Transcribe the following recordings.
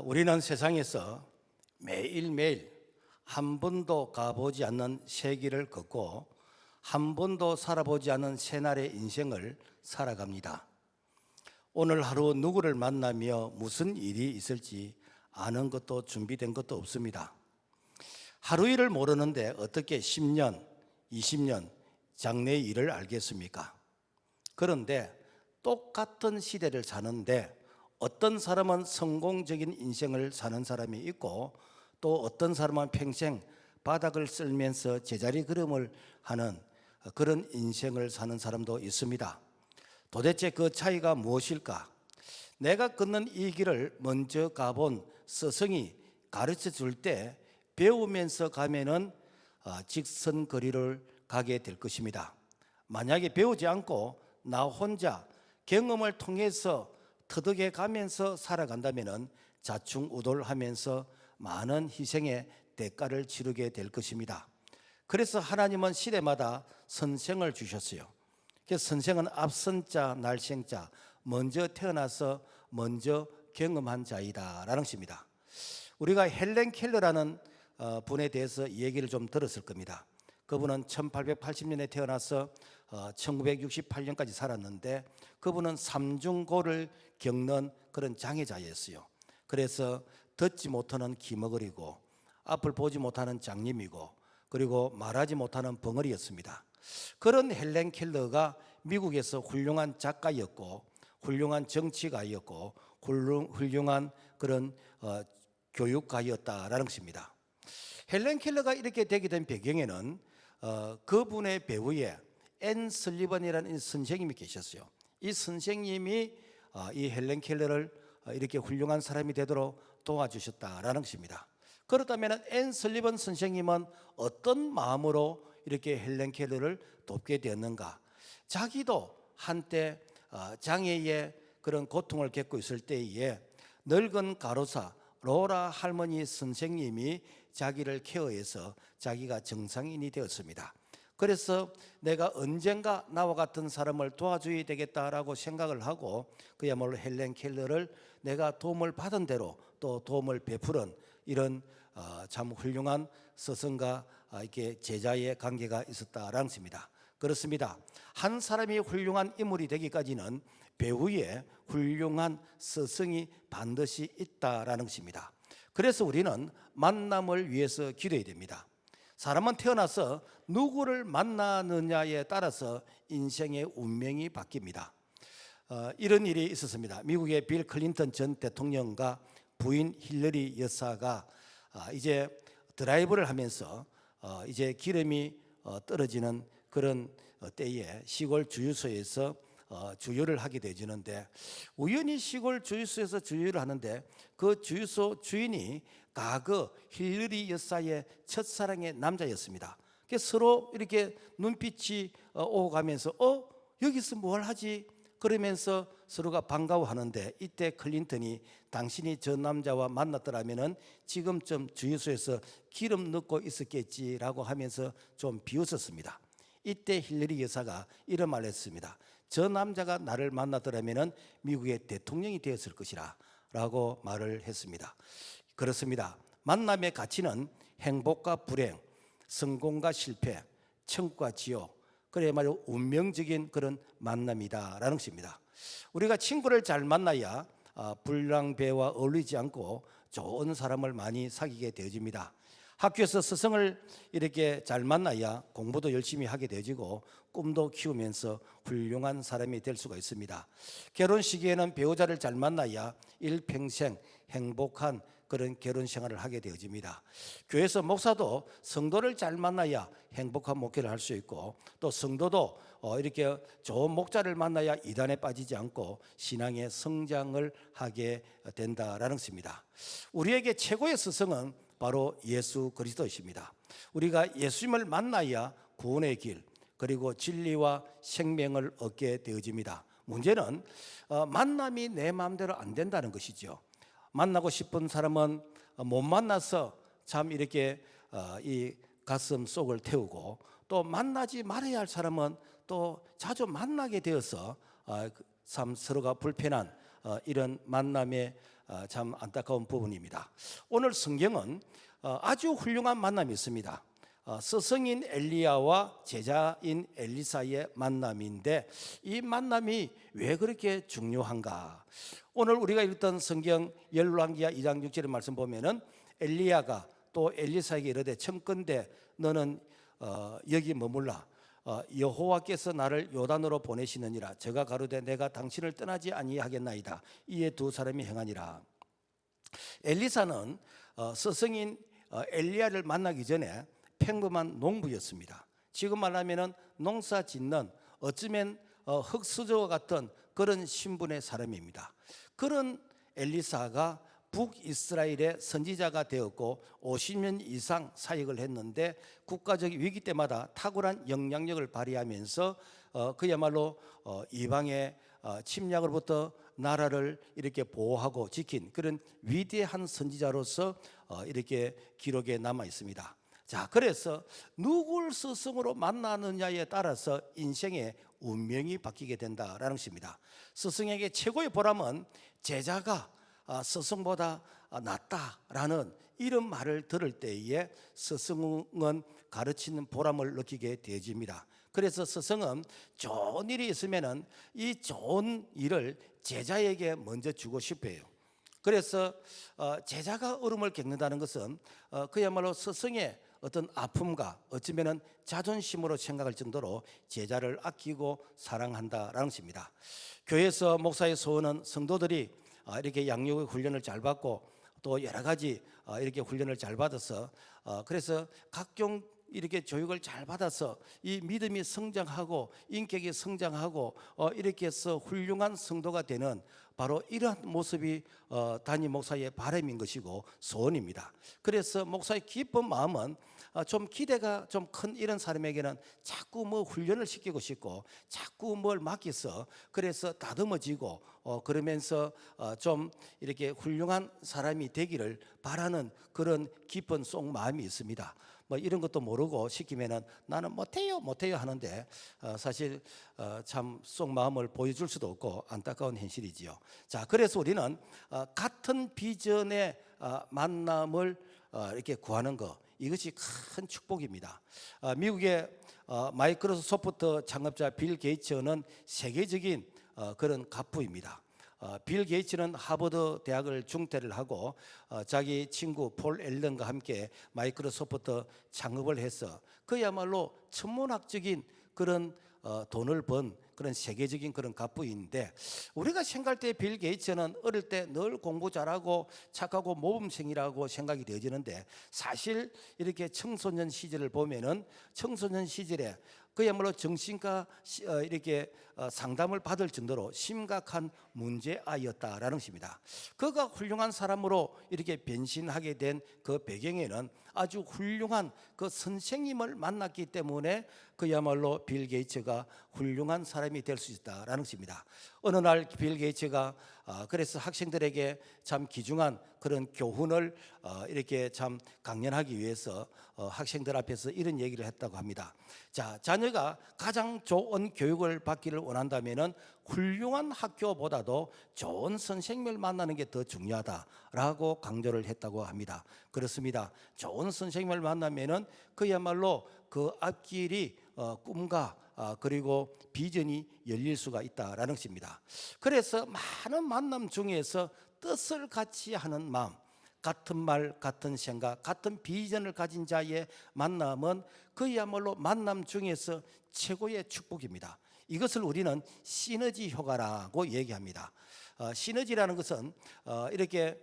우리는 세상에서 매일매일 한 번도 가보지 않는 새 길을 걷고 한 번도 살아보지 않은 새날의 인생을 살아갑니다. 오늘 하루 누구를 만나며 무슨 일이 있을지 아는 것도 준비된 것도 없습니다. 하루 일을 모르는데 어떻게 10년, 20년 장래의 일을 알겠습니까? 그런데 똑같은 시대를 사는데 어떤 사람은 성공적인 인생을 사는 사람이 있고 또 어떤 사람은 평생 바닥을 쓸면서 제자리 걸음을 하는 그런 인생을 사는 사람도 있습니다. 도대체 그 차이가 무엇일까? 내가 걷는 이 길을 먼저 가본 스승이 가르쳐 줄 때 배우면서 가면은 직선 거리를 가게 될 것입니다. 만약에 배우지 않고 나 혼자 경험을 통해서 터득해 가면서 살아간다면 자충우돌하면서 많은 희생의 대가를 치르게 될 것입니다. 그래서 하나님은 시대마다 선생을 주셨어요. 그래서 선생은 앞선 자, 날생 자, 먼저 태어나서 먼저 경험한 자이다라는 것입니다. 우리가 헬렌 켈러라는 분에 대해서 얘기를 좀 들었을 겁니다. 그분은 1880년에 태어나서 1968년까지 살았는데 그분은 삼중고를 겪는 그런 장애자였어요. 그래서 듣지 못하는 귀머거리고 앞을 보지 못하는 장님이고 그리고 말하지 못하는 벙어리였습니다. 그런 헬렌 켈러가 미국에서 훌륭한 작가였고 훌륭한 정치가였고 훌륭한 그런 교육가였다라는 것입니다. 헬렌 켈러가 이렇게 되게 된 배경에는 그분의 배우에 앤 설리번이라는 선생님이 계셨어요. 이 선생님이 이 헬렌 켈러를 이렇게 훌륭한 사람이 되도록 도와주셨다라는 것입니다. 그렇다면 앤 설리번 선생님은 어떤 마음으로 이렇게 헬렌 켈러를 돕게 되었는가? 자기도 한때 장애의 그런 고통을 겪고 있을 때에 늙은 가로사 로라 할머니 선생님이 자기를 케어해서 자기가 정상인이 되었습니다. 그래서 내가 언젠가 나와 같은 사람을 도와줘야 되겠다라고 생각을 하고 그야말로 헬렌 켈러를 내가 도움을 받은 대로 또 도움을 베푸는 이런 참 훌륭한 스승과 이렇게 제자의 관계가 있었다라는 것입니다. 그렇습니다. 한 사람이 훌륭한 인물이 되기까지는 배후에 훌륭한 스승이 반드시 있다라는 것입니다. 그래서 우리는 만남을 위해서 기도해야 됩니다. 사람은 태어나서 누구를 만나느냐에 따라서 인생의 운명이 바뀝니다. 이런 일이 있었습니다. 미국의 빌 클린턴 전 대통령과 부인 힐러리 여사가 이제 드라이브를 하면서 이제 기름이 떨어지는 그런 때에 시골 주유소에서 주유를 하게 되지는데 우연히 시골 주유소에서 주유를 하는데 그 주유소 주인이 과거 힐러리 여사의 첫사랑의 남자였습니다. 그래서 서로 이렇게 눈빛이 오고 가면서 여기서 뭘 하지? 그러면서 서로가 반가워하는데 이때 클린턴이 당신이 저 남자와 만났더라면 지금쯤 주유소에서 기름 넣고 있었겠지라고 하면서 좀 비웃었습니다. 이때 힐러리 여사가 이런 말을 했습니다. 저 남자가 나를 만나더라면 미국의 대통령이 되었을 것이라 라고 말을 했습니다. 그렇습니다. 만남의 가치는 행복과 불행, 성공과 실패, 천국과 지옥, 그래야말로 운명적인 그런 만남이다라는 것입니다. 우리가 친구를 잘 만나야 불량배와 어울리지 않고 좋은 사람을 많이 사귀게 되어집니다. 학교에서 스승을 이렇게 잘 만나야 공부도 열심히 하게 되어지고 꿈도 키우면서 훌륭한 사람이 될 수가 있습니다. 결혼 시기에는 배우자를 잘 만나야 일평생 행복한 그런 결혼 생활을 하게 되어집니다. 교회에서 목사도 성도를 잘 만나야 행복한 목회를 할 수 있고 또 성도도 이렇게 좋은 목자를 만나야 이단에 빠지지 않고 신앙의 성장을 하게 된다라는 것입니다. 우리에게 최고의 스승은 바로 예수 그리스도이십니다. 우리가 예수님을 만나야 구원의 길 그리고 진리와 생명을 얻게 되어집니다. 문제는 만남이 내 마음대로 안 된다는 것이죠. 만나고 싶은 사람은 못 만나서 참 이렇게 이 가슴 속을 태우고 또 만나지 말아야 할 사람은 또 자주 만나게 되어서 참 서로가 불편한 이런 만남의 참 안타까운 부분입니다. 오늘 성경은 아주 훌륭한 만남이 있습니다. 스승인 엘리야와 제자인 엘리사의 만남인데 이 만남이 왜 그렇게 중요한가? 오늘 우리가 읽던 성경 열왕기하 2장 6절의 말씀 보면은 엘리야가 또 엘리사에게 이르되 청컨대 너는 여기 머물라 여호와께서 나를 요단으로 보내시느니라. 저가 가로되 내가 당신을 떠나지 아니하겠나이다. 이에 두 사람이 행하니라. 엘리사는 스승인 엘리야를 만나기 전에 평범한 농부였습니다. 지금 말하면 농사 짓는 어쩌면 흙수저와 같은 그런 신분의 사람입니다. 그런 엘리사가 북이스라엘의 선지자가 되었고 50년 이상 사역을 했는데 국가적 위기 때마다 탁월한 영향력을 발휘하면서 그야말로 이방의 침략으로부터 나라를 이렇게 보호하고 지킨 그런 위대한 선지자로서 이렇게 기록에 남아 있습니다. 자, 그래서 누굴 스승으로 만나느냐에 따라서 인생의 운명이 바뀌게 된다라는 것입니다. 스승에게 최고의 보람은 제자가 스승보다 낫다라는 이런 말을 들을 때에 스승은 가르치는 보람을 느끼게 되어집니다. 그래서 스승은 좋은 일이 있으면은 이 좋은 일을 제자에게 먼저 주고 싶어요. 그래서 제자가 어려움을 겪는다는 것은 그야말로 스승의 어떤 아픔과 어쩌면은 자존심으로 생각할 정도로 제자를 아끼고 사랑한다라는 것입니다. 교회에서 목사의 소원은 성도들이 이렇게 양육의 훈련을 잘 받고 또 여러 가지 이렇게 훈련을 잘 받아서 그래서 각종 이렇게 교육을 잘 받아서 이 믿음이 성장하고 인격이 성장하고 이렇게 해서 훌륭한 성도가 되는 바로 이러한 모습이 담임 목사의 바람인 것이고 소원입니다. 그래서 목사의 기쁜 마음은 좀 기대가 좀 큰 이런 사람에게는 자꾸 뭐 훈련을 시키고 싶고 자꾸 뭘 맡겨서 그래서 다듬어지고 그러면서 좀 이렇게 훌륭한 사람이 되기를 바라는 그런 깊은 속마음이 있습니다. 뭐 이런 것도 모르고 시키면은 나는 못해요 하는데 사실 참 속마음을 보여줄 수도 없고 안타까운 현실이지요. 자, 그래서 우리는 같은 비전의 만남을 이렇게 구하는 것, 이것이 큰 축복입니다. 미국의 마이크로소프트 창업자 빌 게이츠는 세계적인 그런 갑부입니다. 빌 게이츠는 하버드 대학을 중퇴를 하고 자기 친구 폴 앨런과 함께 마이크로소프트 창업을 해서 그야말로 천문학적인 그런 돈을 번 그런 세계적인 그런 갑부인데 우리가 생각할 때 빌 게이츠는 어릴 때 늘 공부 잘하고 착하고 모범생이라고 생각이 되어지는데 사실 이렇게 청소년 시절을 보면은 청소년 시절에 그야말로 정신과 이렇게 상담을 받을 정도로 심각한 문제아이였다라는 것입니다. 그가 훌륭한 사람으로 이렇게 변신하게 된 그 배경에는 아주 훌륭한 그 선생님을 만났기 때문에 그야말로 빌 게이츠가 훌륭한 사람이 될 수 있다라는 것입니다. 어느 날 빌 게이츠가 그래서 학생들에게 참 귀중한 그런 교훈을 이렇게 참 강연하기 위해서 학생들 앞에서 이런 얘기를 했다고 합니다. 자, 자녀가 가장 좋은 교육을 받기를 원한다면은 훌륭한 학교보다도 좋은 선생님을 만나는 게 더 중요하다라고 강조를 했다고 합니다. 그렇습니다. 좋은 선생님을 만나면은 그야말로 그 앞길이 꿈과 그리고 비전이 열릴 수가 있다라는 것입니다. 그래서 많은 만남 중에서 뜻을 같이 하는 마음, 같은 말, 같은 생각, 같은 비전을 가진 자의 만남은 그야말로 만남 중에서 최고의 축복입니다. 이것을 우리는 시너지 효과라고 얘기합니다. 시너지라는 것은 이렇게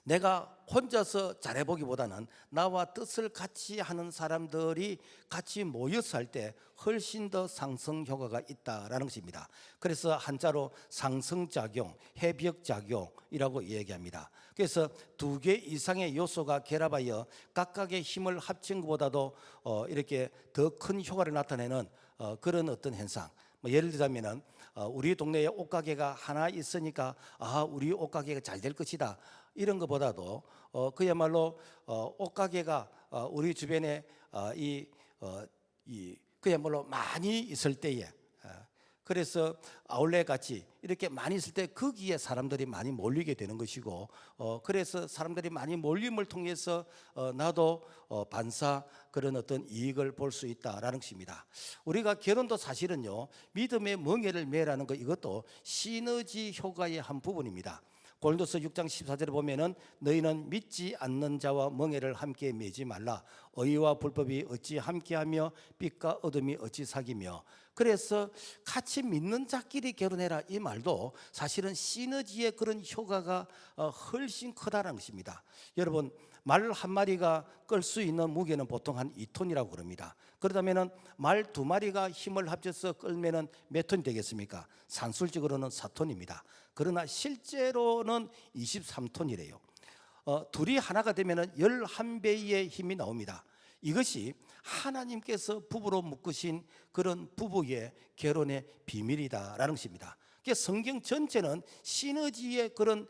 내가 혼자서 잘해보기보다는 나와 뜻을 같이 하는 사람들이 같이 모여서 할 때 훨씬 더 상승 효과가 있다라는 것입니다. 그래서 한자로 상승작용, 해벽작용이라고 얘기합니다. 그래서 두 개 이상의 요소가 결합하여 각각의 힘을 합친 것보다도 이렇게 더 큰 효과를 나타내는 그런 어떤 현상. 예를 들자면은 우리 동네에 옷가게가 하나 있으니까 우리 옷가게가 잘 될 것이다. 이런 것보다도 그야말로 옷가게가 우리 주변에 그야말로 많이 있을 때에 그래서 아울렛 같이 이렇게 많이 있을 때 거기에 사람들이 많이 몰리게 되는 것이고, 그래서 사람들이 많이 몰림을 통해서 나도 반사 그런 어떤 이익을 볼 수 있다라는 것입니다. 우리가 결혼도 사실은요, 믿음의 멍에를 매라는 것, 이것도 시너지 효과의 한 부분입니다. 고린도서 6장 14절에 보면은 너희는 믿지 않는 자와 멍에를 함께 매지 말라. 의와 불법이 어찌 함께하며 빛과 어둠이 어찌 사귀며. 그래서 같이 믿는 자끼리 결혼해라, 이 말도 사실은 시너지의 그런 효과가 훨씬 크다는 것입니다. 여러분, 말 한 마리가 끌 수 있는 무게는 보통 한 2톤이라고 그럽니다. 그렇다면 말 2마리가 힘을 합쳐서 끌면은 몇 톤이 되겠습니까? 산술적으로는 4톤입니다. 그러나 실제로는 23톤이래요. 둘이 하나가 되면 11배의 힘이 나옵니다. 이것이 하나님께서 부부로 묶으신 그런 부부의 결혼의 비밀이다라는 것입니다. 성경 전체는 시너지의 그런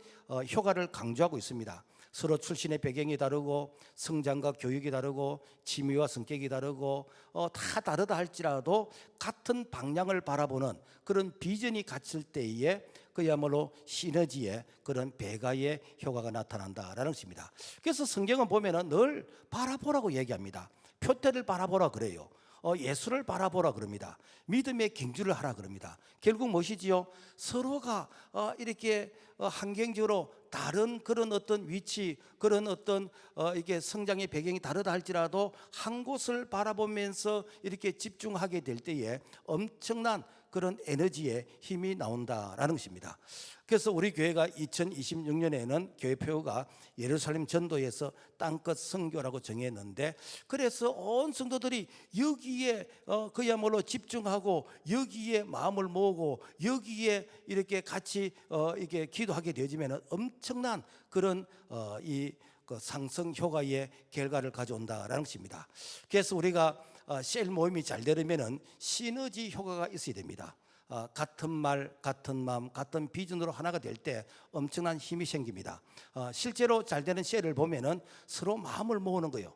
효과를 강조하고 있습니다. 서로 출신의 배경이 다르고 성장과 교육이 다르고 취미와 성격이 다르고 다 다르다 할지라도 같은 방향을 바라보는 그런 비전이 같을 때에 그야말로 시너지의 그런 배가의 효과가 나타난다라는 것입니다. 그래서 성경은 보면은 늘 바라보라고 얘기합니다. 표태를 바라보라 그래요. 예수를 바라보라 그럽니다. 믿음의 경주를 하라 그럽니다. 결국 무엇이지요? 서로가 이렇게 환경적으로 다른 그런 어떤 위치, 그런 어떤 이게 성장의 배경이 다르다 할지라도 한 곳을 바라보면서 이렇게 집중하게 될 때에 엄청난 그런 에너지의 힘이 나온다라는 것입니다. 그래서 우리 교회가 2026년에는 교회 표가 예루살렘 전도에서 땅끝 선교라고 정했는데, 그래서 온 성도들이 여기에 그야말로 집중하고 여기에 마음을 모으고 여기에 이렇게 같이 이게 기도하게 되어지면 엄청난 그런 이 상승 효과의 결과를 가져온다라는 것입니다. 그래서 우리가 셀 모임이 잘 되려면은 시너지 효과가 있어야 됩니다. 같은 말, 같은 마음, 같은 비전으로 하나가 될 때 엄청난 힘이 생깁니다. 실제로 잘 되는 셀을 보면은 서로 마음을 모으는 거예요.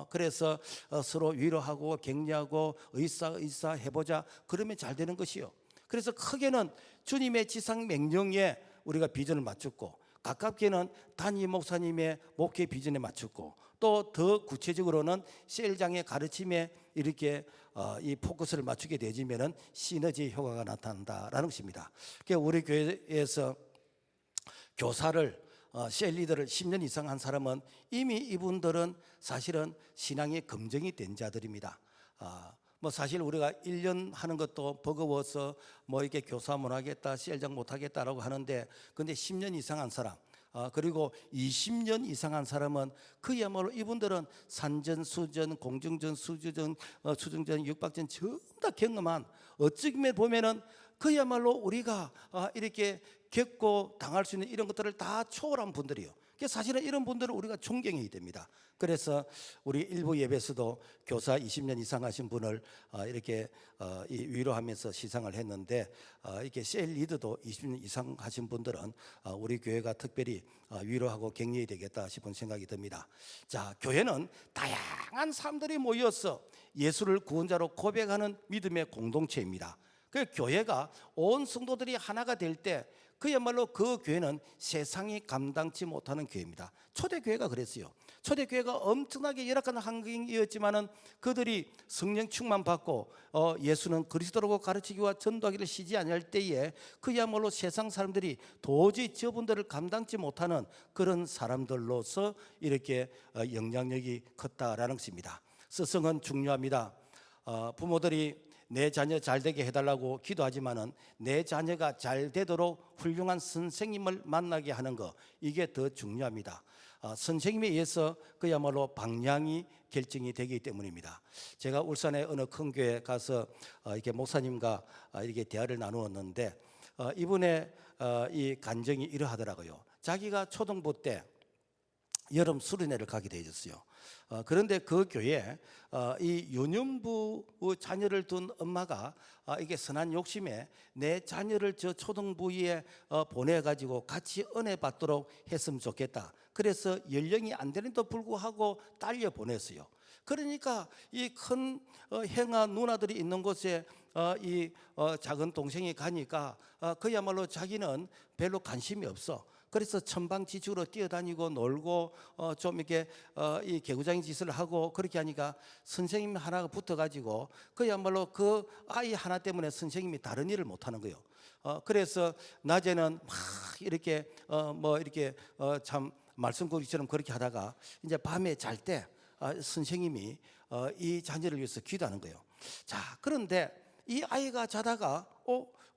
그래서 서로 위로하고 격려하고 의사 해보자, 그러면 잘 되는 것이요. 그래서 크게는 주님의 지상 명령에 우리가 비전을 맞췄고, 가깝게는 담임 목사님의 목회 비전에 맞췄고, 또 더 구체적으로는 셀장의 가르침에 이렇게 이 포커스를 맞추게 되지면은 시너지 효과가 나타난다라는 것입니다. 그러니까 우리 교회에서 교사를 셀 리더를 10년 이상 한 사람은 이미 이분들은 사실은 신앙의 검증이 된 자들입니다. 뭐 사실 우리가 1년 하는 것도 버거워서 뭐 이렇게 교사 못 하겠다, 셀장 못 하겠다라고 하는데, 근데 10년 이상 한 사람, 그리고 20년 이상 한 사람은 그야말로 이분들은 산전수전, 공중전, 수주전, 수중전, 육박전 전부 다 경험한, 어찌 보면은 그야말로 우리가 이렇게 겪고 당할 수 있는 이런 것들을 다 초월한 분들이요. 사실은 이런 분들은 우리가 존경해야 됩니다. 그래서 우리 일부 예배에서도 교사 20년 이상 하신 분을 이렇게 위로하면서 시상을 했는데, 이렇게 셀 리더도 20년 이상 하신 분들은 우리 교회가 특별히 위로하고 격려해야 되겠다 싶은 생각이 듭니다. 자, 교회는 다양한 사람들이 모여서 예수를 구원자로 고백하는 믿음의 공동체입니다. 그 교회가 온 성도들이 하나가 될 때 그야말로 그 교회는 세상이 감당치 못하는 교회입니다. 초대교회가 그랬어요. 초대교회가 엄청나게 열악한 환경이었지만은 그들이 성령 충만 받고 예수는 그리스도라고 가르치기와 전도하기를 시지 아니할 때에 그야말로 세상 사람들이 도저히 저분들을 감당치 못하는 그런 사람들로서 이렇게 영향력이 컸다라는 것입니다. 스승은 중요합니다. 부모들이 내 자녀 잘 되게 해달라고 기도하지만은 내 자녀가 잘 되도록 훌륭한 선생님을 만나게 하는 거, 이게 더 중요합니다. 선생님에 의해서 그야말로 방향이 결정이 되기 때문입니다. 제가 울산의 어느 큰 교회 가서 이렇게 목사님과 이렇게 대화를 나누었는데, 이분의 이 간증이 이러하더라고요. 자기가 초등부 때 여름 수련회를 가게 되었어요. 그런데 그 교회에 이 유년부 자녀를 둔 엄마가 이게 선한 욕심에 내 자녀를 저 초등부에 보내가지고 같이 은혜 받도록 했으면 좋겠다. 그래서 연령이 안 되는데도 불구하고 딸려 보냈어요. 그러니까 이 큰 형아 누나들이 있는 곳에 작은 동생이 가니까 그야말로 자기는 별로 관심이 없어. 그래서 천방지축으로 뛰어다니고 놀고 좀 이렇게 이 개구장이 짓을 하고 그렇게 하니까 선생님 하나가 붙어가지고 그야말로 그 아이 하나 때문에 선생님이 다른 일을 못하는 거예요. 그래서 낮에는 막 이렇게 이렇게 참 말씀구리처럼 그렇게 하다가 이제 밤에 잘 때 선생님이 이 자녀를 위해서 기도하는 거예요. 자, 그런데 이 아이가 자다가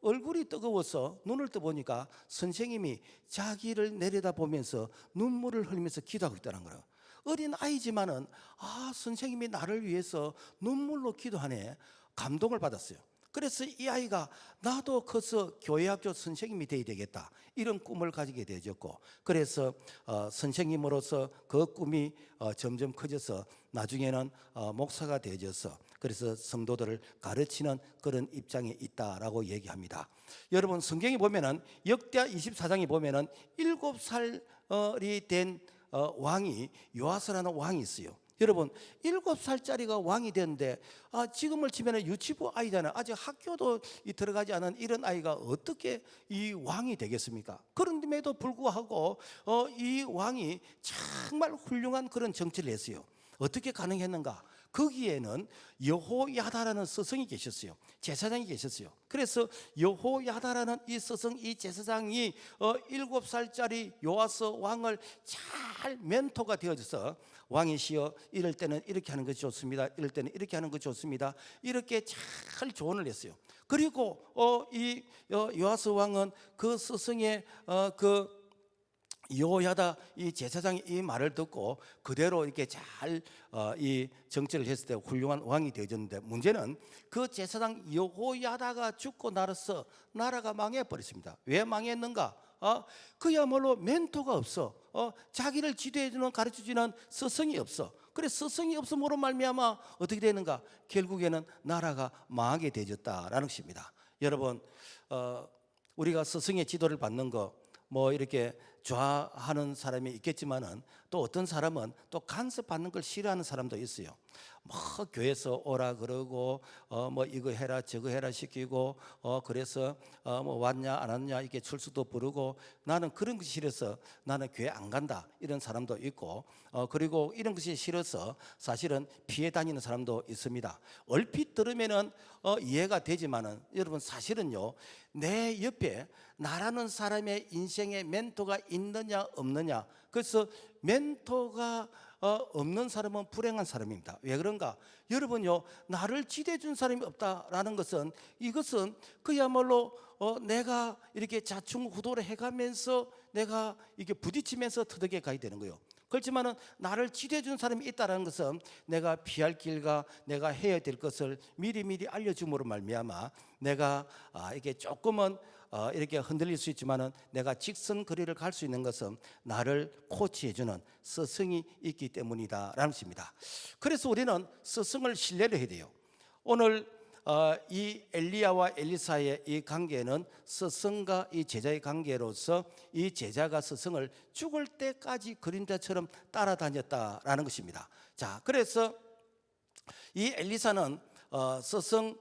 얼굴이 뜨거워서 눈을 떠보니까 선생님이 자기를 내려다보면서 눈물을 흘리면서 기도하고 있다는 거예요. 어린 아이지만은 선생님이 나를 위해서 눈물로 기도하네, 감동을 받았어요. 그래서 이 아이가 나도 커서 교회학교 선생님이 되어야 되겠다, 이런 꿈을 가지게 되었고, 그래서 선생님으로서 그 꿈이 점점 커져서 나중에는 목사가 되어져서 그래서 성도들을 가르치는 그런 입장에 있다라고 얘기합니다. 여러분, 성경에 보면은 역대하 24장에 보면은 7살이 된 왕이 요아스라는 왕이 있어요. 여러분, 7살짜리가 왕이 됐는데 지금을 치면 유치부 아이잖아요. 아직 학교도 들어가지 않은 이런 아이가 어떻게 이 왕이 되겠습니까? 그런데도 불구하고 이 왕이 정말 훌륭한 그런 정치를 했어요. 어떻게 가능했는가? 거기에는 여호야다라는 스승이 계셨어요. 제사장이 계셨어요. 그래서 여호야다라는 이 스승, 이 제사장이 7살짜리 요아스 왕을 잘 멘토가 되어줘서 왕이시여, 이럴 때는 이렇게 하는 것이 좋습니다, 이럴 때는 이렇게 하는 것이 좋습니다, 이렇게 잘 조언을 했어요. 그리고 이 요아스 왕은 그 스승의 여호야다 이 제사장이 이 말을 듣고 그대로 이렇게 잘 이 정치를 했을 때 훌륭한 왕이 되어졌는데, 문제는 그 제사장 여호야다가 죽고 나서 나라가 망해버렸습니다. 왜 망했는가? 그야말로 멘토가 없어. 자기를 지도해주는, 가르쳐주는 스승이 없어. 그래, 스승이 없음으로 말미암아 어떻게 되는가? 결국에는 나라가 망하게 되어졌다라는 것입니다. 여러분, 우리가 스승의 지도를 받는 거 이렇게 좋아하는 사람이 있겠지만은 또 어떤 사람은 또 간섭받는 걸 싫어하는 사람도 있어요. 교회에서 오라 그러고 이거 해라 저거 해라 시키고 그래서 왔냐 안 왔냐 이렇게 출석도 부르고, 나는 그런 것이 싫어서 나는 교회 안 간다, 이런 사람도 있고, 그리고 이런 것이 싫어서 사실은 피해 다니는 사람도 있습니다. 얼핏 들으면은 이해가 되지만은 여러분, 사실은요, 내 옆에 나라는 사람의 인생에 멘토가 있느냐 없느냐, 그래서 멘토가 없는 사람은 불행한 사람입니다. 왜 그런가? 여러분요, 나를 지도해 준 사람이 없다라는 것은, 이것은 그야말로 내가 이렇게 자충우돌을 해가면서 내가 이게 부딪히면서 터득해 가야 되는 거예요. 그렇지만은 나를 지도해 준 사람이 있다는 것은 내가 피할 길과 내가 해야 될 것을 미리미리 알려줌으로 말미암아 내가 이게 조금은 이렇게 흔들릴 수 있지만은 내가 직선 거리를 갈 수 있는 것은 나를 코치해주는 스승이 있기 때문이다라는 것입니다. 그래서 우리는 스승을 신뢰를 해야 돼요. 오늘 이 엘리야와 엘리사의 이 관계는 스승과 이 제자의 관계로서 이 제자가 스승을 죽을 때까지 그림자처럼 따라다녔다라는 것입니다. 자, 그래서 이 엘리사는 스승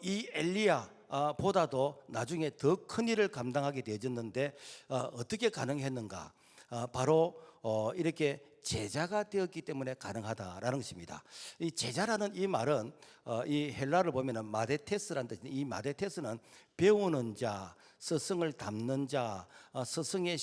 이 엘리야 보다도 나중에 더 큰 일을 감당하게 되어졌는데 어떻게 가능했는가? 바로 이렇게 제자가 되었기 때문에 가능하다라는 것입니다. 이 제자라는 이 말은 이 헬라를 보면은 마데테스라는 뜻인데, 이 마데테스는 배우는 자, 스승을 닮는 자, 스승의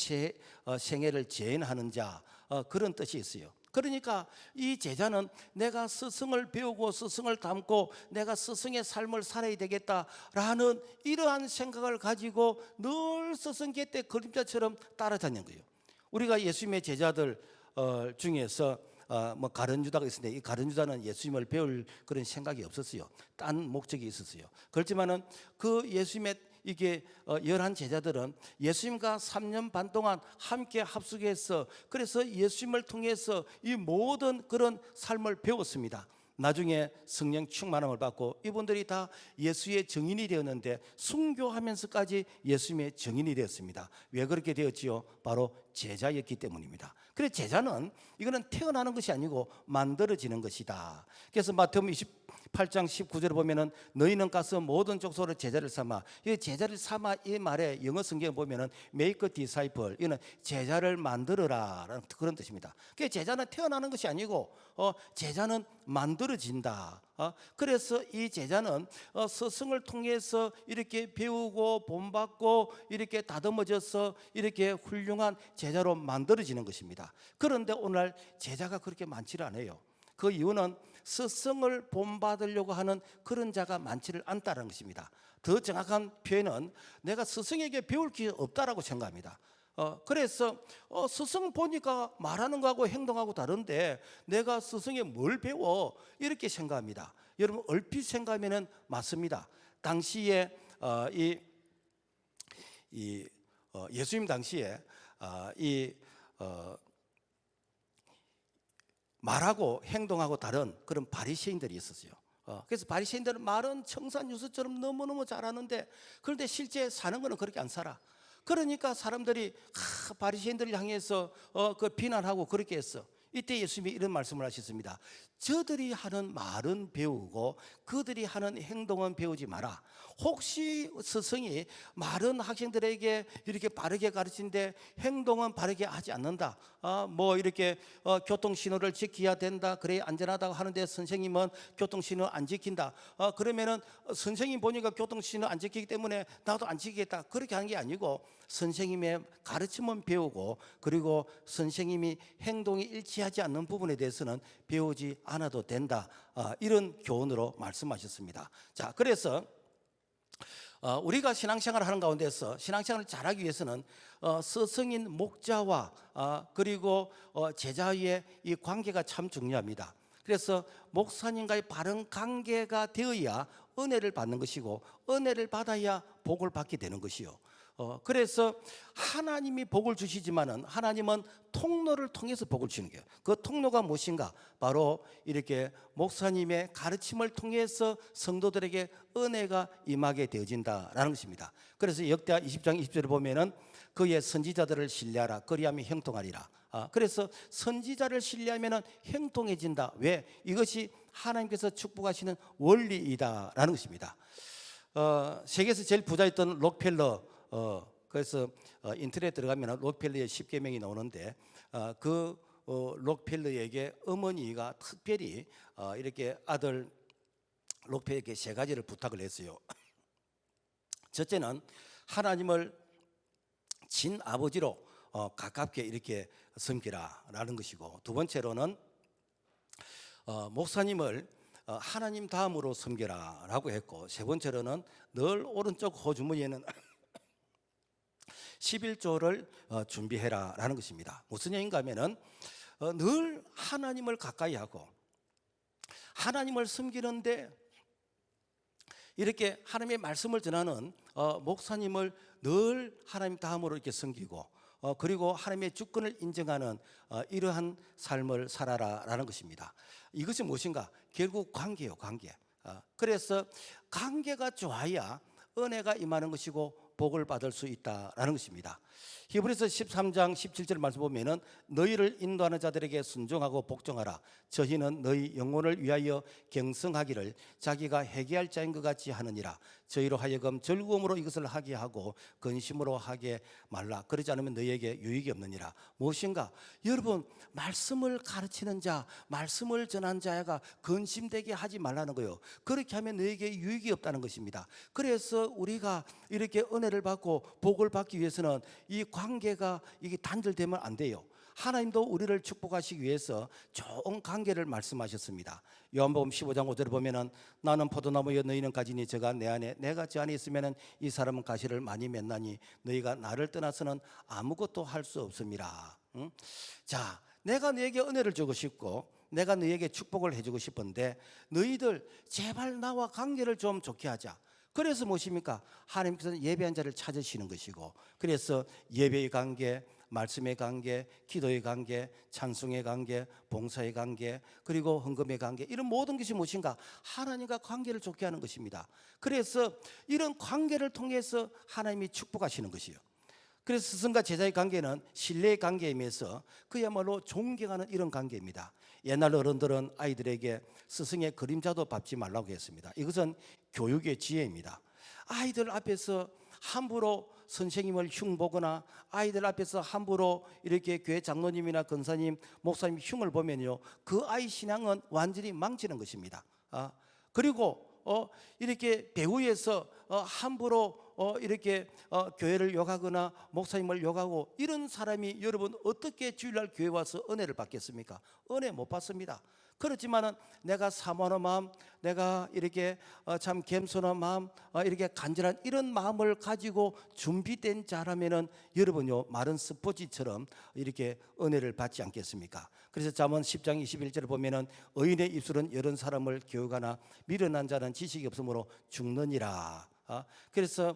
생애를 재현하는 자, 그런 뜻이 있어요. 그러니까 이 제자는 내가 스승을 배우고 스승을 닮고 내가 스승의 삶을 살아야 되겠다라는 이러한 생각을 가지고 늘 스승 곁에 그림자처럼 따라다니는 거예요. 우리가 예수님의 제자들 중에서 가룟 유다가 있었는데, 이 가룟 유다는 예수님을 배울 그런 생각이 없었어요. 딴 목적이 있었어요. 그렇지만은 그 예수님의 이게 11 제자들은 예수님과 3년 반 동안 함께 합숙해서, 그래서 예수님을 통해서 이 모든 그런 삶을 배웠습니다. 나중에 성령 충만함을 받고 이분들이 다 예수의 증인이 되었는데, 순교하면서까지 예수님의 증인이 되었습니다. 왜 그렇게 되었지요? 바로 제자였기 때문입니다. 그래서 제자는 이거는 태어나는 것이 아니고 만들어지는 것이다. 그래서 마태복음 8장 19절에 보면은 너희는 가서 모든 족속으로 제자를 삼아. 이 제자를 삼아 이 말에 영어 성경에 보면은 make a disciple, 이는 제자를 만들어라라는 그런 뜻입니다. 그 제자는 태어나는 것이 아니고 제자는 만들어진다. 그래서 이 제자는 스승을 통해서 이렇게 배우고 본받고 이렇게 다듬어져서 이렇게 훌륭한 제자로 만들어지는 것입니다. 그런데 오늘 제자가 그렇게 많지를 않아요. 그 이유는 스승을 본받으려고 하는 그런 자가 많지를 않다는 것입니다. 더 정확한 표현은 내가 스승에게 배울 게 없다라고 생각합니다. 그래서 스승 보니까 말하는 거하고 행동하고 다른데 내가 스승에 뭘 배워? 이렇게 생각합니다. 여러분 얼핏 생각하면 맞습니다. 당시에 예수님 당시에 말하고 행동하고 다른 그런 바리새인들이 있었어요. 그래서 바리새인들은 말은 청산유수처럼 너무너무 잘하는데 그런데 실제 사는 거는 그렇게 안 살아. 그러니까 사람들이 바리새인들을 향해서 그 비난하고 그렇게 했어. 이때 예수님이 이런 말씀을 하셨습니다. 저들이 하는 말은 배우고 그들이 하는 행동은 배우지 마라. 혹시 스승이 말은 학생들에게 이렇게 바르게 가르치는데 행동은 바르게 하지 않는다. 뭐 이렇게 교통 신호를 지켜야 된다. 그래야 안전하다고 하는데 선생님은 교통 신호 안 지킨다. 그러면은 선생님 보니까 교통 신호 안 지키기 때문에 나도 안 지키겠다. 그렇게 하는 게 아니고 선생님의 가르침은 배우고 그리고 선생님이 행동이 일치하지 않는 부분에 대해서는 배우지 않아도 된다. 이런 교훈으로 말씀하셨습니다. 자, 그래서 우리가 신앙생활을 하는 가운데서 신앙생활을 잘하기 위해서는 스승인 목자와 그리고 제자의 이 관계가 참 중요합니다. 그래서 목사님과의 바른 관계가 되어야 은혜를 받는 것이고 은혜를 받아야 복을 받게 되는 것이요. 그래서 하나님이 복을 주시지만은 하나님은 통로를 통해서 복을 주는 거예요. 그 통로가 무엇인가? 바로 이렇게 목사님의 가르침을 통해서 성도들에게 은혜가 임하게 되어진다라는 것입니다. 그래서 역대하 20장 20절에 보면은 그의 선지자들을 신뢰하라. 그리하면 형통하리라. 그래서 선지자를 신뢰하면은 형통해진다. 왜? 이것이 하나님께서 축복하시는 원리이다라는 것입니다. 세계에서 제일 부자였던 록펠러, 그래서 인터넷 들어가면 록펠러의 10계명이 나오는데 그 록펠러에게 어머니가 특별히 이렇게 아들 록펠러에게 세 가지를 부탁을 했어요. 첫째는 하나님을 친아버지로 가깝게 이렇게 섬기라라는 것이고, 두 번째로는 목사님을 하나님 다음으로 섬겨라라고 했고, 세 번째로는 늘 오른쪽 호주머니에는 11조를 준비해라라는 것입니다. 무슨 얘기인가 하면은 늘 하나님을 가까이 하고 하나님을 섬기는데 이렇게 하나님의 말씀을 전하는 목사님을 늘 하나님 다음으로 이렇게 섬기고 그리고 하나님의 주권을 인정하는 이러한 삶을 살아라라는 것입니다. 이것이 무엇인가? 결국 관계예요, 관계. 그래서 관계가 좋아야 은혜가 임하는 것이고 복을 받을 수 있다라는 것입니다. 히브리서 13장 17절 말씀 보면은 너희를 인도하는 자들에게 순종하고 복종하라. 저희는 너희 영혼을 위하여 경성하기를 자기가 회개할 자인 것 같이 하느니라. 저희로 하여금 즐거움으로 이것을 하게 하고 근심으로 하게 말라. 그러지 않으면 너희에게 유익이 없느니라. 무엇인가? 여러분, 말씀을 가르치는 자, 말씀을 전한 자가 근심되게 하지 말라는 거예요. 그렇게 하면 너희에게 유익이 없다는 것입니다. 그래서 우리가 이렇게 은혜를 받고 복을 받기 위해서는 이 관계가 이게 단절되면 안 돼요. 하나님도 우리를 축복하시기 위해서 좋은 관계를 말씀하셨습니다. 요한복음 15장 5절에 보면은 나는 포도나무여 너희는 가지니 저가 내 안에 내가 저 안에 있으면은 이 사람은 가시를 많이 맺나니 너희가 나를 떠나서는 아무것도 할 수 없음이라. 자, 내가 너에게 은혜를 주고 싶고 내가 너에게 축복을 해주고 싶은데 너희들 제발 나와 관계를 좀 좋게 하자. 그래서 무엇입니까? 하나님께서는 예배한 자를 찾으시는 것이고, 그래서 예배의 관계, 말씀의 관계, 기도의 관계, 찬송의 관계, 봉사의 관계, 그리고 헌금의 관계, 이런 모든 것이 무엇인가? 하나님과 관계를 좋게 하는 것입니다. 그래서 이런 관계를 통해서 하나님이 축복하시는 것이요. 그래서 스승과 제자의 관계는 신뢰의 관계이면서 그야말로 존경하는 이런 관계입니다. 옛날 어른들은 아이들에게 스승의 그림자도 밟지 말라고 했습니다. 이것은 교육의 지혜입니다. 아이들 앞에서 함부로 선생님을 흉보거나 아이들 앞에서 함부로 이렇게 교회 장로님이나 권사님, 목사님 흉을 보면요, 그 아이 신앙은 완전히 망치는 것입니다. 그리고 이렇게 배후에서 함부로 이렇게 교회를 욕하거나 목사님을 욕하고 이런 사람이 여러분 어떻게 주일날 교회 와서 은혜를 받겠습니까? 은혜 못 받습니다. 그렇지만은 내가 사모하는 마음, 내가 이렇게 참 겸손한 마음, 이렇게 간절한 이런 마음을 가지고 준비된 자라면은 여러분요 마른 스포지처럼 이렇게 은혜를 받지 않겠습니까? 그래서 잠언 10장 21절을 보면은 의인의 입술은 여러 사람을 교육하나 미련한 자는 지식이 없으므로 죽느니라. 그래서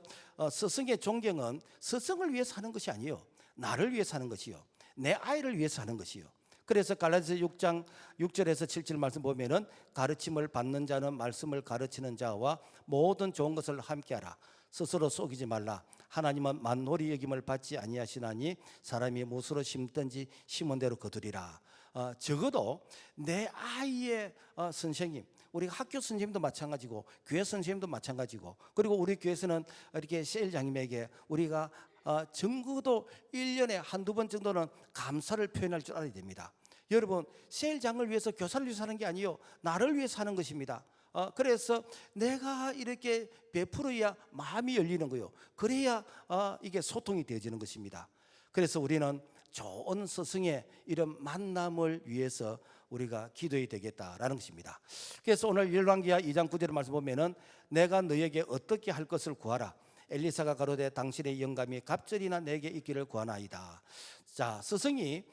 스승의 존경은 스승을 위해서 하는 것이 아니요, 나를 위해서 하는 것이요, 내 아이를 위해서 하는 것이요. 그래서 갈라디아서 6장 6절에서 7절 말씀 보면은 가르침을 받는 자는 말씀을 가르치는 자와 모든 좋은 것을 함께하라. 스스로 속이지 말라. 하나님은 만홀히 여김을 받지 아니하시나니 사람이 무엇으로 심든지 심은 대로 거두리라. 적어도 내 아이의 선생님, 우리 학교 선생님도 마찬가지고 교회 선생님도 마찬가지고, 그리고 우리 교회에서는 이렇게 세일장님에게 우리가 적어도 1년에 한두 번 정도는 감사를 표현할 줄 알아야 됩니다. 여러분, 세일장을 위해서 교사를 위해서 하는 게 아니요, 나를 위해서 하는 것입니다. 그래서 내가 이렇게 베풀어야 마음이 열리는 거요. 그래야 이게 소통이 되어지는 것입니다. 그래서 우리는 좋은 스승의 이런 만남을 위해서 우리가 기도해야 되겠다라는 것입니다. 그래서 오늘 열왕기하 2장 9절의 말씀 보면은 내가 너에게 어떻게 할 것을 구하라. 엘리사가 가로되 당신의 영감이 갑절이나 내게 있기를 구하나이다. 자, 스승이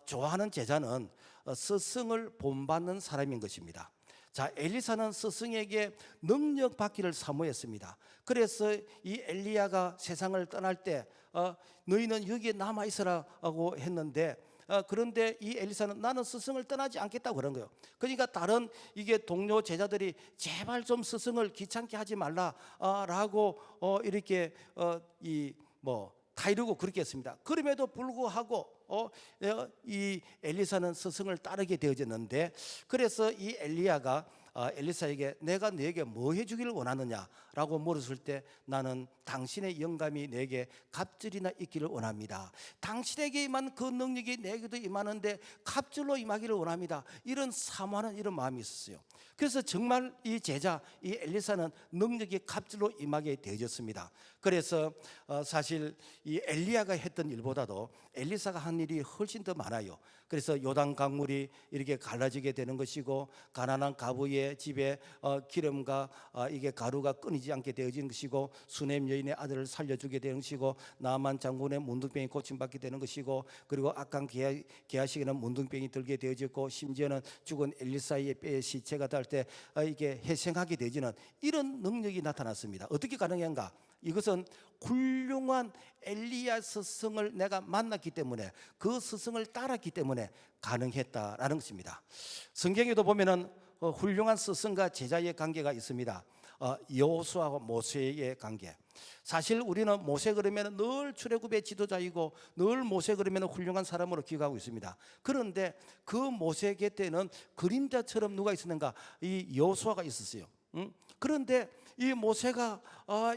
좋아하는 제자는 스승을 본받는 사람인 것입니다. 자, 엘리사는 스승에게 능력 받기를 사모했습니다. 그래서 이 엘리야가 세상을 떠날 때 너희는 여기에 남아 있으라고 했는데, 그런데 이 엘리사는 나는 스승을 떠나지 않겠다고 그런 거예요. 그러니까 다른 이게 동료 제자들이 제발 좀 스승을 귀찮게 하지 말라라고 이렇게 타이르고 그렇게 했습니다. 그럼에도 불구하고 이 엘리사는 스승을 따르게 되어졌는데, 그래서 이 엘리야가 엘리사에게 내가 너에게 뭐 해주기를 원하느냐라고 물었을 때 나는 당신의 영감이 내게 갑절이나 있기를 원합니다. 당신에게 임한 그 능력이 내게도 임하는데 갑절로 임하기를 원합니다. 이런 사모하는 이런 마음이 있었어요. 그래서 정말 이 제자 이 엘리사는 능력이 갑절로 임하게 되어졌습니다. 그래서 사실 이 엘리야가 했던 일보다도 엘리사가 한 일이 훨씬 더 많아요. 그래서 요단 강물이 이렇게 갈라지게 되는 것이고, 가난한 가부의 집에 기름과 이게 가루가 끊이지 않게 되어지는 것이고, 수넴 여인의 아들을 살려주게 되는 것이고, 나만 장군의 문둥병이 고침받게 되는 것이고, 그리고 악한 게하시기는 문둥병이 들게 되어졌고, 심지어는 죽은 엘리사의 뼈에 시체가 닿을 때 이게 회생하게 되어지는 이런 능력이 나타났습니다. 어떻게 가능한가? 이것은 훌륭한 엘리야 스승을 내가 만났기 때문에, 그 스승을 따랐기 때문에 가능했다라는 것입니다. 성경에도 보면은 훌륭한 스승과 제자의 관계가 있습니다. 여호수아와 모세의 관계. 사실 우리는 모세 그러면 늘 출애굽의 지도자이고 늘 모세 그러면 훌륭한 사람으로 기억하고 있습니다. 그런데 그 모세 곁에는 그림자처럼 누가 있었는가? 이 여호수아가 있었어요. 그런데 이 모세가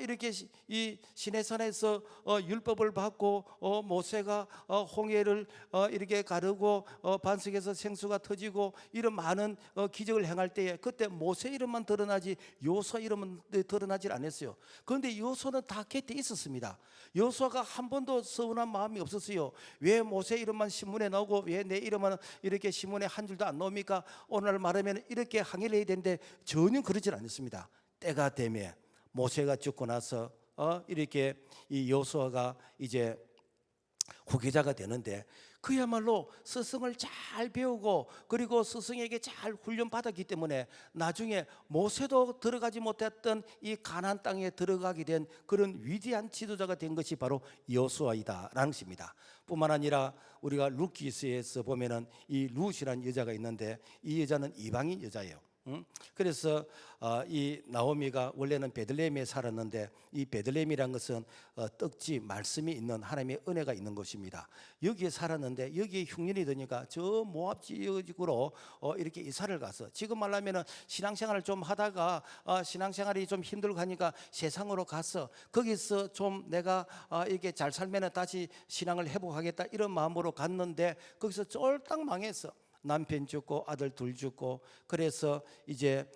이렇게 이 시내산에서 율법을 받고 모세가 홍해를 이렇게 가르고 반석에서 생수가 터지고 이런 많은 기적을 행할 때에 그때 모세 이름만 드러나지 여호수아 이름은 드러나질 않았어요. 그런데 여호수아는 다 곁에 있었습니다. 여호수아가 한 번도 서운한 마음이 없었어요. 왜 모세 이름만 신문에 나오고 왜 내 이름은 이렇게 신문에 한 줄도 안 나옵니까? 오늘 말하면 이렇게 항의를 해야 되는데 전혀 그러질 않았습니다. 때가 되면 모세가 죽고 나서 이렇게 이 여호수아가 이제 후계자가 되는데, 그야말로 스승을 잘 배우고 그리고 스승에게 잘 훈련받았기 때문에 나중에 모세도 들어가지 못했던 이 가나안 땅에 들어가게 된 그런 위대한 지도자가 된 것이 바로 여호수아이다라는 것입니다. 뿐만 아니라 우리가 룻기서에서 보면은 이 룻이라는 여자가 있는데 이 여자는 이방인 여자예요. 그래서 이 나오미가 원래는 베들레헴에 살았는데 이 베들레헴이란 것은 떡지 말씀이 있는 하나님의 은혜가 있는 곳입니다. 여기에 살았는데 여기에 흉년이 드니까 저 모압 지역으로 이렇게 이사를 가서 지금 말하면은 신앙생활을 좀 하다가 신앙생활이 좀 힘들고 하니까 세상으로 가서 거기서 좀 내가 이렇게 잘 살면은 다시 신앙을 회복하겠다 이런 마음으로 갔는데 거기서 쫄딱 망했어. 남편 죽고 아들 둘 죽고 그래서 이제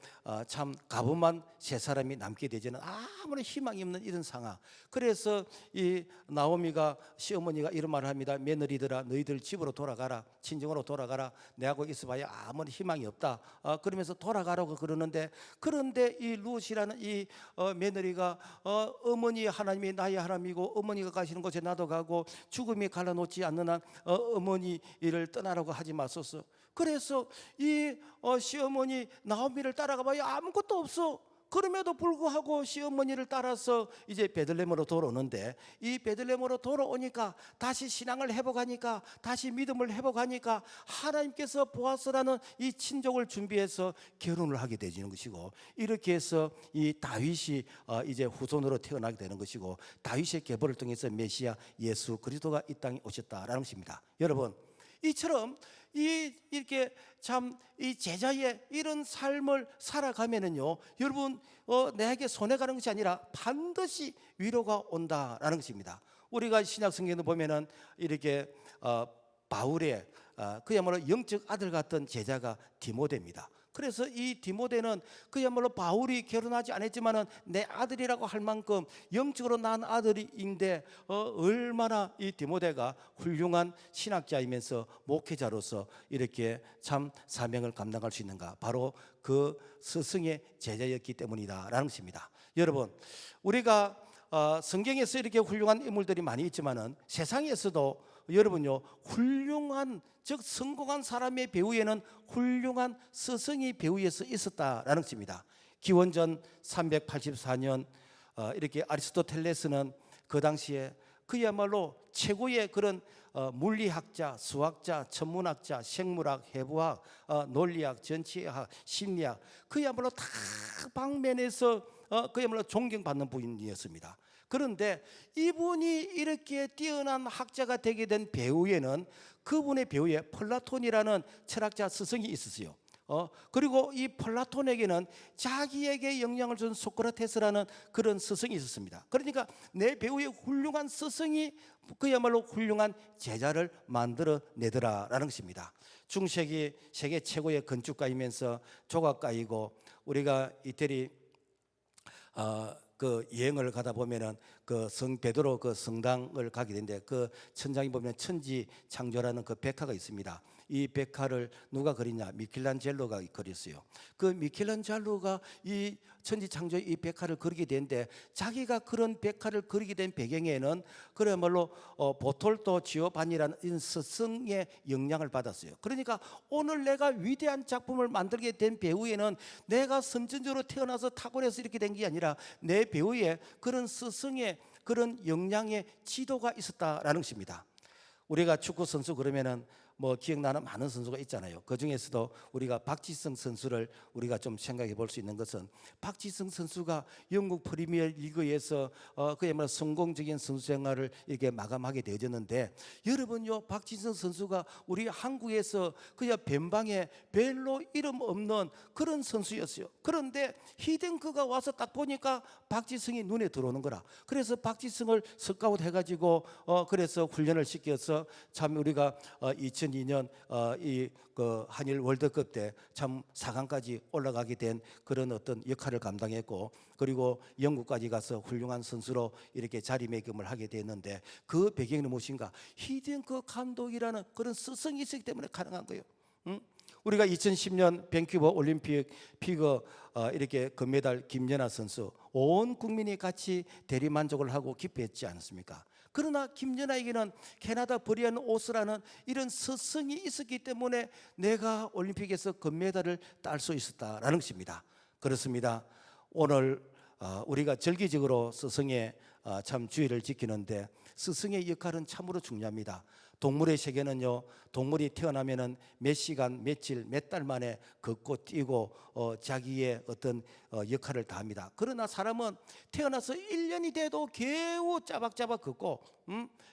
참 가부만 세 사람이 남게 되지는 아무런 희망이 없는 이런 상황. 그래서 이 나오미가 시어머니가 이런 말을 합니다. 며느리들아 너희들 집으로 돌아가라, 친정으로 돌아가라. 내하고 있어봐야 아무런 희망이 없다. 그러면서 돌아가라고 그러는데 그런데 이 룻이라는 이 며느리가 어머니 하나님이 나의 하나님이고 어머니가 가시는 곳에 나도 가고 죽음이 갈라놓지 않는 한 어머니를 떠나라고 하지 마소서. 그래서 이 시어머니 나오미를 따라가 봐야 아무것도 없어. 그럼에도 불구하고 시어머니를 따라서 이제 베들레헴으로 돌아오는데 이 베들레헴으로 돌아오니까 다시 신앙을 회복하니까 다시 믿음을 회복하니까 하나님께서 보아스라는 이 친족을 준비해서 결혼을 하게 되는 것이고 이렇게 해서 이 다윗이 이제 후손으로 태어나게 되는 것이고 다윗의 계보를 통해서 메시아 예수 그리스도가 이 땅에 오셨다라는 것입니다. 여러분 이처럼 이렇게 참 이 제자의 이런 삶을 살아가면은요, 여러분 내게 손해 가는 것이 아니라 반드시 위로가 온다라는 것입니다. 우리가 신약 성경에 보면은 이렇게 바울의 그야말로 영적 아들 같은 제자가 디모데입니다. 그래서 이 디모데는 그야말로 바울이 결혼하지 않았지만은 내 아들이라고 할 만큼 영적으로 낳은 아들인데 얼마나 이 디모데가 훌륭한 신학자이면서 목회자로서 이렇게 참 사명을 감당할 수 있는가? 바로 그 스승의 제자였기 때문이다라는 것입니다. 여러분, 우리가 성경에서 이렇게 훌륭한 인물들이 많이 있지만은 세상에서도 여러분요 훌륭한 즉 성공한 사람의 배후에는 훌륭한 스승이 배후에 있었다라는 것입니다. 기원전 384년 이렇게 아리스토텔레스는 그 당시에 그야말로 최고의 그런 물리학자, 수학자, 천문학자, 생물학, 해부학, 논리학, 전치학, 심리학 그야말로 다 방면에서 그야말로 존경받는 분이었습니다. 그런데 이분이 이렇게 뛰어난 학자가 되게 된 배후에는 그분의 배후에 플라톤이라는 철학자 스승이 있었어요. 그리고 이 플라톤에게는 자기에게 영향을 준 소크라테스라는 그런 스승이 있었습니다. 그러니까 내 배후에 훌륭한 스승이 그야말로 훌륭한 제자를 만들어내더라라는 것입니다. 중세기 세계 최고의 건축가이면서 조각가이고 우리가 이태리 그 여행을 가다 보면은 그 성 베드로 그 성당을 가게 되는데 그 천장에 보면 천지 창조라는 그 백화가 있습니다. 이 백화를 누가 그리냐? 미켈란젤로가 그렸어요. 그 미켈란젤로가 이 천지 창조의 이 백화를 그리게 되는데 자기가 그런 백화를 그리게 된 배경에는 그야말로 보톨토 지오반니라는 스승의 영향을 받았어요. 그러니까 오늘 내가 위대한 작품을 만들게 된 배후에는 내가 선천적으로 태어나서 탁월해서 이렇게 된 게 아니라 내 배후에 그런 스승의 그런 영향의 지도가 있었다라는 것입니다. 우리가 축구 선수 그러면은 뭐 기억나는 많은 선수가 있잖아요. 그 중에서도 우리가 박지성 선수를 우리가 좀 생각해 볼 수 있는 것은 박지성 선수가 영국 프리미어 리그에서 그야말로 성공적인 선수 생활을 이렇게 마감하게 되어졌는데 여러분요 박지성 선수가 우리 한국에서 그냥 변방에 별로 이름 없는 그런 선수였어요. 그런데 히딩크가 와서 딱 보니까 박지성이 눈에 들어오는 거라. 그래서 박지성을 스카웃 해가지고 그래서 훈련을 시켜서 참 우리가 2002년 이 그 한일 월드컵 때 참 4강까지 올라가게 된 그런 어떤 역할을 감당했고 그리고 영국까지 가서 훌륭한 선수로 이렇게 자리매김을 하게 됐는데 그 배경이 무엇인가? 히딩크 감독이라는 그런 스승이 있기 때문에 가능한 거예요. 우리가 2010년 밴쿠버 올림픽 피겨 이렇게 금메달 김연아 선수 온 국민이 같이 대리만족을 하고 기뻐했지 않습니까? 그러나 김연아에게는 캐나다 브리안 오스라는 이런 스승이 있었기 때문에 내가 올림픽에서 금메달을 딸 수 있었다라는 것입니다. 그렇습니다. 오늘 우리가 절기적으로 스승의 참 주의를 지키는데 스승의 역할은 참으로 중요합니다. 동물의 세계는요, 동물이 태어나면은 몇 시간, 며칠, 몇 달 만에 걷고 뛰고 자기의 어떤 역할을 다합니다. 그러나 사람은 태어나서 1년이 돼도 겨우 짜박짜박 걷고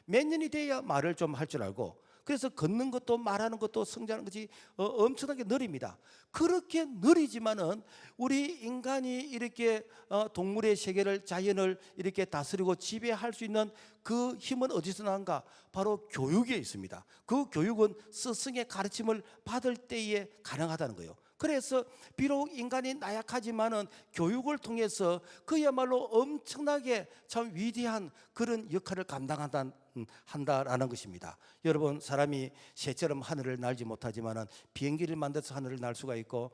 몇 년이 돼야 말을 좀 할 줄 알고, 그래서 걷는 것도 말하는 것도 성장하는 것이 엄청나게 느립니다. 그렇게 느리지만은 우리 인간이 이렇게 동물의 세계를, 자연을 이렇게 다스리고 지배할 수 있는 그 힘은 어디서 나는가? 바로 교육에 있습니다. 그 교육은 스승의 가르침을 받을 때에 가능하다는 거예요. 그래서 비록 인간이 나약하지만은 교육을 통해서 그야말로 엄청나게 참 위대한 그런 역할을 한다라는 것입니다. 여러분, 사람이 새처럼 하늘을 날지 못하지만은 비행기를 만들어서 하늘을 날 수가 있고,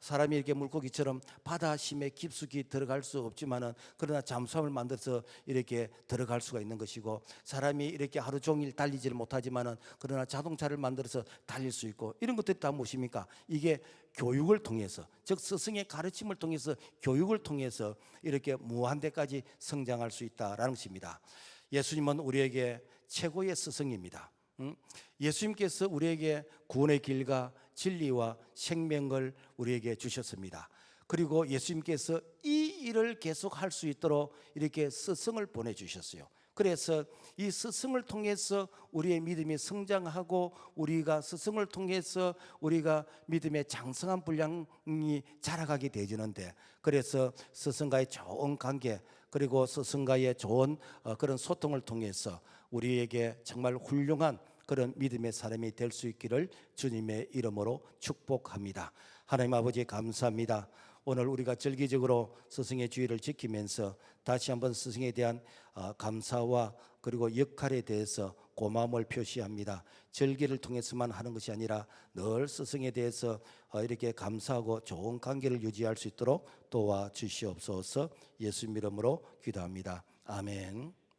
사람이 이렇게 물고기처럼 바다 심에 깊숙이 들어갈 수 없지만은 그러나 잠수함을 만들어서 이렇게 들어갈 수가 있는 것이고, 사람이 이렇게 하루 종일 달리지를 못하지만은 그러나 자동차를 만들어서 달릴 수 있고, 이런 것들이 다 무엇입니까? 이게 교육을 통해서, 즉 스승의 가르침을 통해서, 교육을 통해서 이렇게 무한대까지 성장할 수 있다라는 것입니다. 예수님은 우리에게 최고의 스승입니다. 예수님께서 우리에게 구원의 길과 진리와 생명을 우리에게 주셨습니다. 그리고 예수님께서 이 일을 계속할 수 있도록 이렇게 스승을 보내주셨어요. 그래서 이 스승을 통해서 우리의 믿음이 성장하고, 우리가 스승을 통해서 우리가 믿음의 장성한 분량이 자라가게 되지는데, 그래서 스승과의 좋은 관계, 그리고 스승과의 좋은 그런 소통을 통해서 우리에게 정말 훌륭한 그런 믿음의 사람이 될 수 있기를 주님의 이름으로 축복합니다. 하나님 아버지, 감사합니다. 오늘 우리가 절기적으로 스승의 주의를 지키면서 다시 한번 스승에 대한 감사와 그리고 역할에 대해서 고마움을 표시합니다. 절기를 통해서만 하는 것이 아니라 늘 스승에 대해서 이렇게 감사하고 좋은 관계를 유지할 수 있도록 도와주시옵소서. 예수님 이름으로 기도합니다. 아멘.